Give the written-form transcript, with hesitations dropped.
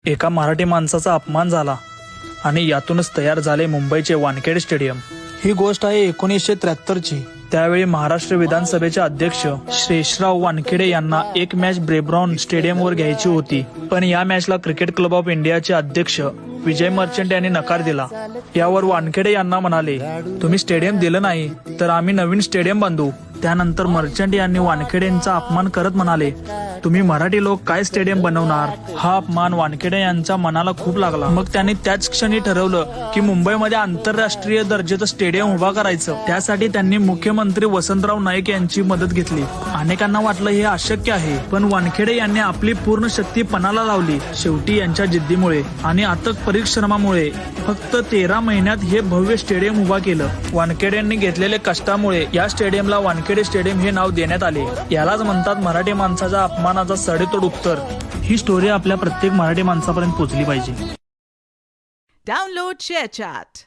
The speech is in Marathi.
एका मराठी माणसाचा अपमान झाला आणि यातूनच तयार झाले मुंबईचे वानखेडे स्टेडियम। ही गोष्ट आहे 1973ची। त्यावेळी महाराष्ट्र विधानसभेचे अध्यक्ष शेषराव वानखेडे यांना एक मॅच ब्रेबॉर्न स्टेडियमवर घ्यायची होती, पण या मॅचला क्रिकेट क्लब ऑफ इंडियाचे अध्यक्ष विजय मर्चंट यांनी नकार दिला। यावर वानखेडे यांना म्हणाले, तुम्ही स्टेडियम दिलं नाही तर आम्ही नवीन स्टेडियम बांधू। त्यानंतर मर्चंट यांनी वानखेडेंचा अपमान करत म्हणाले, तुम्ही मराठी लोक काय स्टेडियम बनवणार। हा अपमान वानखेडे यांच्या मनाला खूप लागला। मग त्यांनी त्याच क्षणी ठरवलं की मुंबईमध्ये आंतरराष्ट्रीय दर्जाचं स्टेडियम उभा करायचं। त्यासाठी त्यांनी मुख्यमंत्री वसंतराव नाईक यांची मदत घेतली। अनेकांना वाटलं हे अशक्य आहे, पण वानखेडे यांनी आपली पूर्ण शक्ती पणाला लावली। शेवटी यांच्या जिद्दीमुळे आणि अथक परिश्रमामुळे फक्त 13 महिन्यात हे भव्य स्टेडियम उभा केलं। वानखेडेंनी घेतलेल्या कष्टामुळे या स्टेडियमला वानखेडे स्टेडियम हे नाव देण्यात आले। यालाच म्हणतात मराठी माणसाच्या अपमानाचा सडेतोड उत्तर। ही स्टोरी आपल्या प्रत्येक मराठी माणसापर्यंत पोहोचली पाहिजे। Download ShareChat.